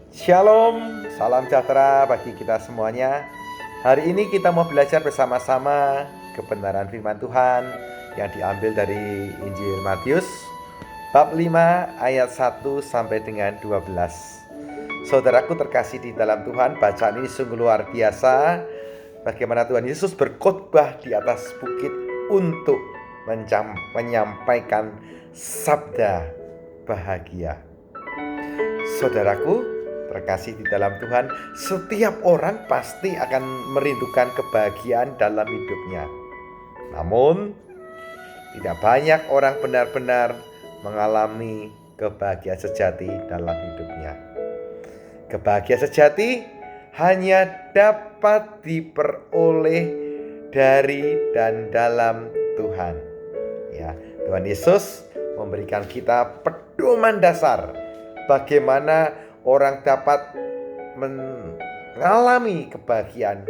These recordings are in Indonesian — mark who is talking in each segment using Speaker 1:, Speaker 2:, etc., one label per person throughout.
Speaker 1: Shalom, salam sejahtera bagi kita semuanya. Hari ini kita mau belajar bersama-sama kebenaran firman Tuhan yang diambil dari Injil Matius bab 5 ayat 1 sampai dengan 12. Saudaraku terkasih di dalam Tuhan, bacaan ini sungguh luar biasa. Bagaimana Tuhan Yesus berkhotbah di atas bukit untuk menyampaikan sabda bahagia. Saudaraku terkasih di dalam Tuhan, setiap orang pasti akan merindukan kebahagiaan dalam hidupnya. Namun, tidak banyak orang benar-benar mengalami kebahagiaan sejati dalam hidupnya. Kebahagiaan sejati hanya dapat diperoleh dari dan dalam Tuhan. Ya, Tuhan Yesus memberikan kita pedoman dasar bagaimana orang dapat mengalami kebahagiaan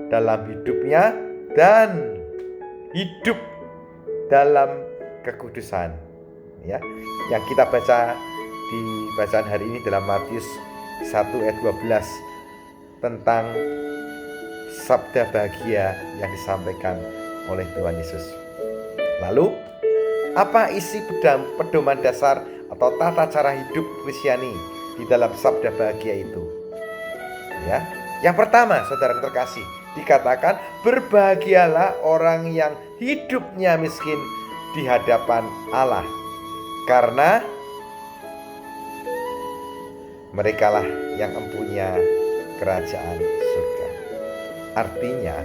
Speaker 1: dalam hidupnya dan hidup dalam kekudusan. Ya, yang kita baca di bacaan hari ini dalam Matius 1 ayat 12 tentang sabda bahagia yang disampaikan oleh Tuhan Yesus. Lalu, apa isi pedoman dasar atau tata cara hidup Kristiani di dalam sabda bahagia itu? Ya, yang pertama, saudara terkasih, dikatakan berbahagialah orang yang hidupnya miskin di hadapan Allah, karena merekalah yang mempunyai kerajaan surga. Artinya,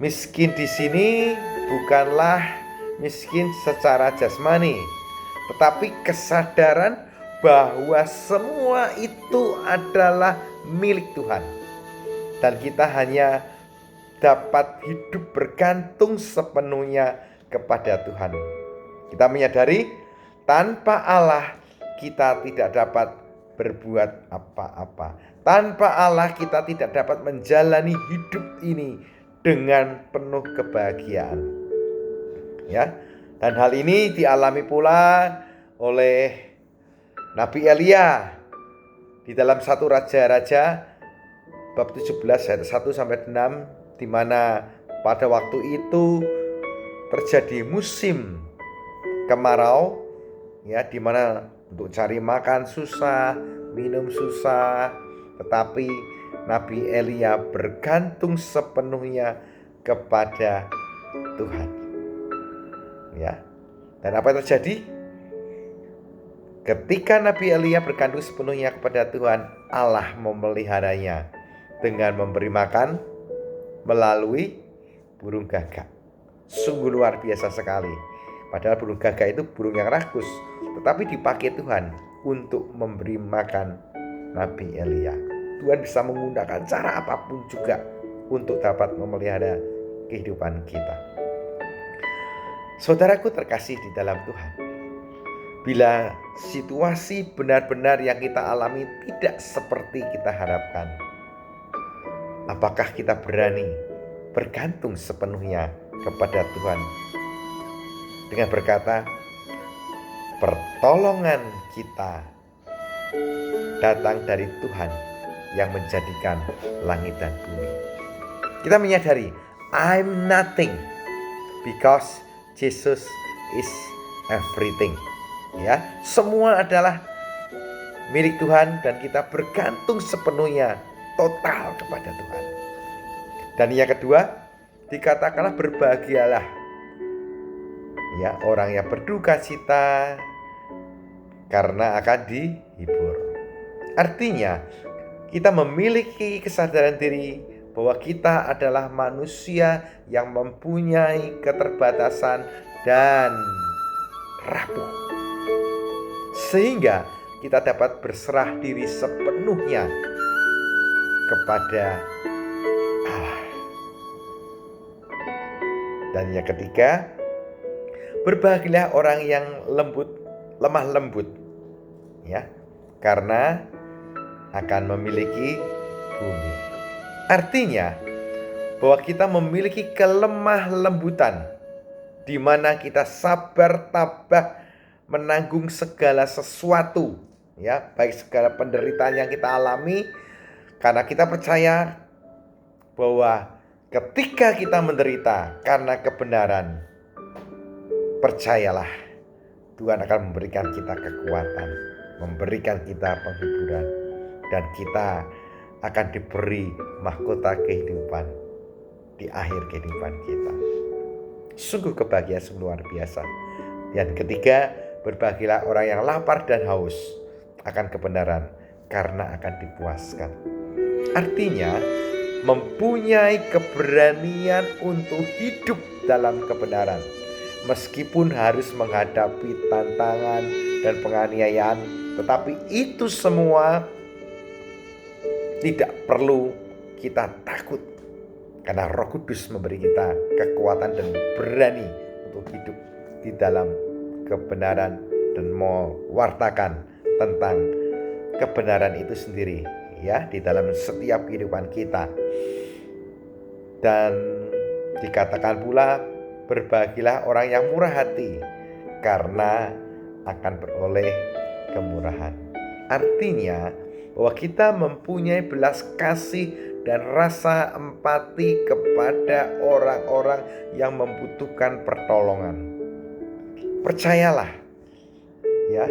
Speaker 1: miskin di sini bukanlah miskin secara jasmani, tetapi kesadaran bahwa semua itu adalah milik Tuhan, dan kita hanya dapat hidup bergantung sepenuhnya kepada Tuhan. Kita menyadari tanpa Allah kita tidak dapat berbuat apa-apa. Tanpa Allah kita tidak dapat menjalani hidup ini dengan penuh kebahagiaan. Ya, dan hal ini dialami pula oleh Nabi Elia di dalam 1 Raja-Raja bab 17 ayat 1 sampai 6, di mana pada waktu itu terjadi musim kemarau, ya, di mana untuk cari makan susah, minum susah, tetapi Nabi Elia bergantung sepenuhnya kepada Tuhan. Ya. Dan apa yang terjadi? Ketika Nabi Elia bergantung sepenuhnya kepada Tuhan, Allah memeliharanya dengan memberi makan melalui burung gagak. Sungguh luar biasa sekali. Padahal burung gagak itu burung yang rakus, tetapi dipakai Tuhan untuk memberi makan Nabi Elia. Tuhan bisa menggunakan cara apapun juga untuk dapat memelihara kehidupan kita. Saudaraku terkasih di dalam Tuhan, bila situasi benar-benar yang kita alami tidak seperti kita harapkan, apakah kita berani bergantung sepenuhnya kepada Tuhan dengan berkata, pertolongan kita datang dari Tuhan yang menjadikan langit dan bumi. Kita menyadari, I'm nothing because Jesus is everything. Ya, semua adalah milik Tuhan dan kita bergantung sepenuhnya total kepada Tuhan. Dan yang kedua, dikatakanlah berbahagialah, ya, orang yang berduka cita karena akan dihibur. Artinya, kita memiliki kesadaran diri bahwa kita adalah manusia yang mempunyai keterbatasan dan rapuh, sehingga kita dapat berserah diri sepenuhnya kepada Allah. Dan yang ketiga, berbahagialah orang yang lemah lembut, ya, karena akan memiliki bumi. Artinya bahwa kita memiliki kelemah lembutan, di mana kita sabar tabah menanggung segala sesuatu ya, baik segala penderitaan yang kita alami, karena kita percaya bahwa ketika kita menderita karena kebenaran, percayalah Tuhan akan memberikan kita kekuatan, memberikan kita penghiburan, dan kita akan diberi mahkota kehidupan di akhir kehidupan kita. Sungguh kebahagiaan luar biasa. Yang ketiga, berbahagialah orang yang lapar dan haus akan kebenaran, karena akan dipuaskan. Artinya, mempunyai keberanian untuk hidup dalam kebenaran, meskipun harus menghadapi tantangan dan penganiayaan, tetapi itu semua tidak perlu kita takut, karena Roh Kudus memberi kita kekuatan dan berani untuk hidup di dalam kebenaran dan mewartakan tentang kebenaran itu sendiri, ya, di dalam setiap kehidupan kita. Dan dikatakan pula, berbahagialah orang yang murah hati, karena akan beroleh kemurahan. Artinya bahwa kita mempunyai belas kasih dan rasa empati kepada orang-orang yang membutuhkan pertolongan. Percayalah, ya,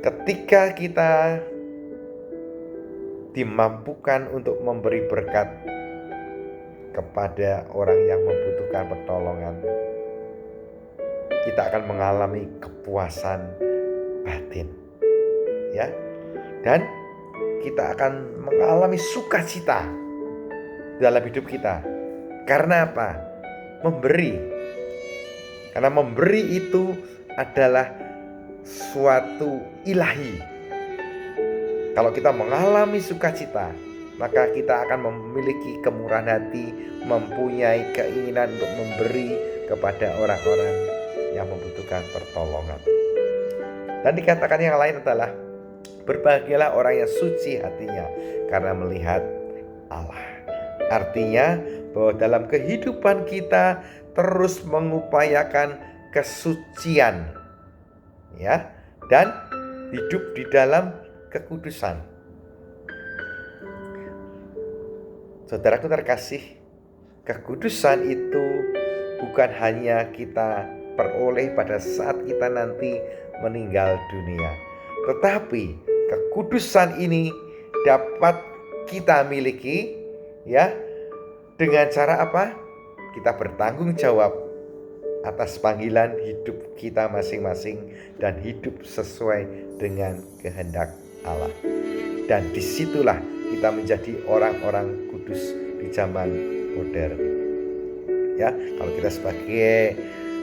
Speaker 1: ketika kita dimampukan untuk memberi berkat kepada orang yang membutuhkan pertolongan, kita akan mengalami kepuasan batin, ya, dan kita akan mengalami sukacita dalam hidup kita. Karena apa? Karena memberi itu adalah suatu ilahi. Kalau kita mengalami sukacita, maka kita akan memiliki kemurahan hati, mempunyai keinginan untuk memberi kepada orang-orang yang membutuhkan pertolongan. Dan dikatakan yang lain adalah, berbahagialah orang yang suci hatinya, karena melihat Allah. Artinya bahwa dalam kehidupan kita terus mengupayakan kesucian, ya, dan hidup di dalam kekudusan. Saudaraku terkasih, kekudusan itu bukan hanya kita peroleh pada saat kita nanti meninggal dunia, tetapi kekudusan ini dapat kita miliki, ya, dengan cara apa? Kita bertanggung jawab atas panggilan hidup kita masing-masing dan hidup sesuai dengan kehendak Allah. Dan disitulah kita menjadi orang-orang kudus di zaman modern. Ya, kalau kita sebagai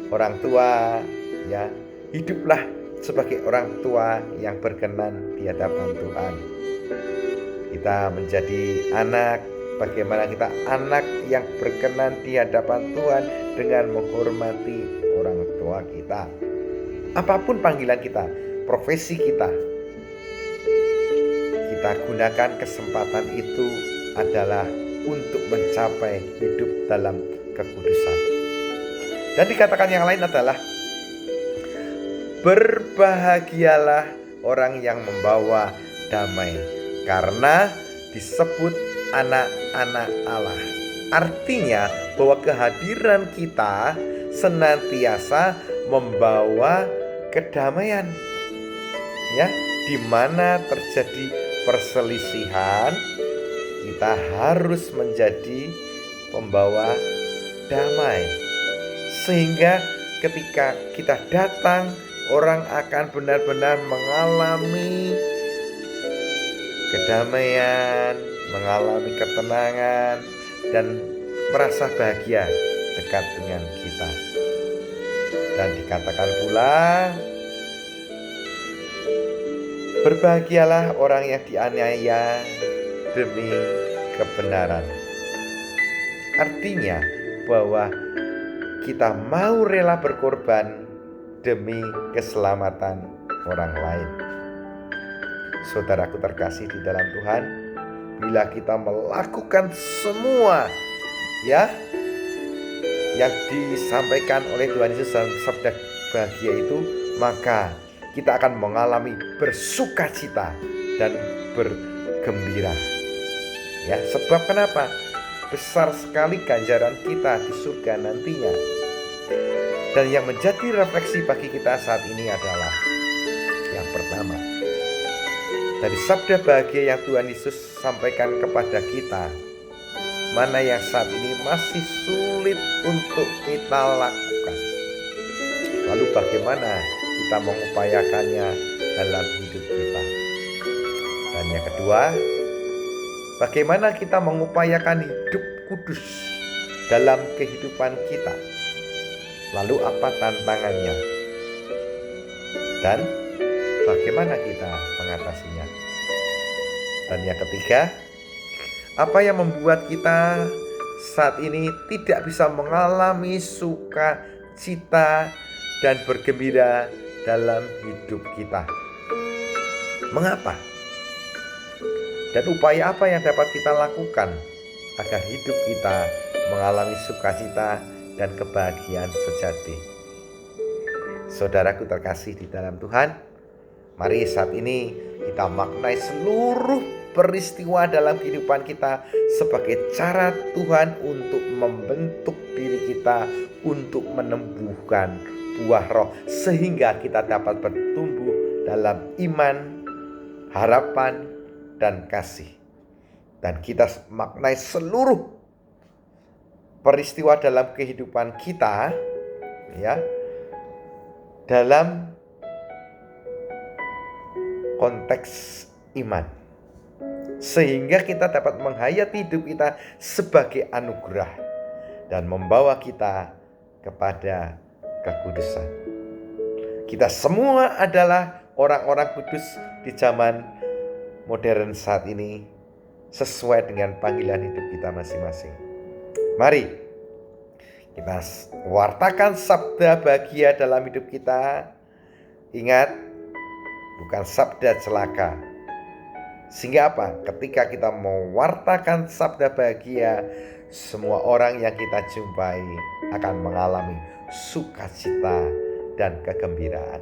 Speaker 1: orang tua, ya, hiduplah sebagai orang tua yang berkenan di hadapan Tuhan. Kita menjadi anak, bagaimana kita anak yang berkenan di hadapan Tuhan dengan menghormati orang tua kita. Apapun panggilan kita, profesi kita gunakan kesempatan itu adalah untuk mencapai hidup dalam kekudusan. Dan dikatakan yang lain adalah, berbahagialah orang yang membawa damai, karena disebut anak-anak Allah. Artinya bahwa kehadiran kita senantiasa membawa kedamaian, ya, di mana terjadi perselisihan, kita harus menjadi pembawa damai, sehingga ketika kita datang, orang akan benar-benar mengalami kedamaian, mengalami ketenangan, dan merasa bahagia dekat dengan kita. Dan dikatakan pula, berbahagialah orang yang dianiaya demi kebenaran. Artinya bahwa kita mau rela berkorban demi keselamatan orang lain. Saudaraku terkasih di dalam Tuhan, bila kita melakukan semua, ya, yang disampaikan oleh Tuhan Yesus dalam sabda bahagia itu, maka kita akan mengalami bersukacita dan bergembira. Ya, sebab kenapa? Besar sekali ganjaran kita di surga nantinya. Dan yang menjadi refleksi bagi kita saat ini adalah yang pertama, dari sabda bahagia yang Tuhan Yesus sampaikan kepada kita, mana yang saat ini masih sulit untuk kita lakukan. Lalu bagaimana kita mengupayakannya dalam hidup kita? Dan yang kedua, bagaimana kita mengupayakan hidup kudus dalam kehidupan kita? Lalu apa tantangannya? Dan bagaimana kita mengatasinya? Dan yang ketiga, apa yang membuat kita saat ini tidak bisa mengalami sukacita dan bergembira dalam hidup kita? Mengapa? Dan upaya apa yang dapat kita lakukan agar hidup kita mengalami sukacita dan kebahagiaan sejati? Saudaraku terkasih di dalam Tuhan, mari saat ini kita maknai seluruh peristiwa dalam kehidupan kita sebagai cara Tuhan untuk membentuk diri kita untuk menumbuhkan buah roh, sehingga kita dapat bertumbuh dalam iman, harapan, dan kasih. Dan kita maknai seluruh peristiwa dalam kehidupan kita, ya, dalam konteks iman, sehingga kita dapat menghayati hidup kita sebagai anugerah dan membawa kita kepada kekudusan. Kita semua adalah orang-orang kudus di zaman modern saat ini, sesuai dengan panggilan hidup kita masing-masing. Mari kita wartakan sabda bahagia dalam hidup kita. Ingat, bukan sabda celaka. Sehingga apa? Ketika kita mewartakan sabda bahagia, semua orang yang kita jumpai akan mengalami sukacita dan kegembiraan.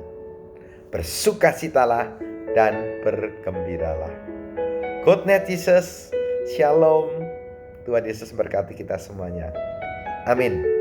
Speaker 1: Bersukacitalah dan bergembiralah. Good night Jesus. Shalom. Tuhan Yesus berkati kita semuanya. Amin.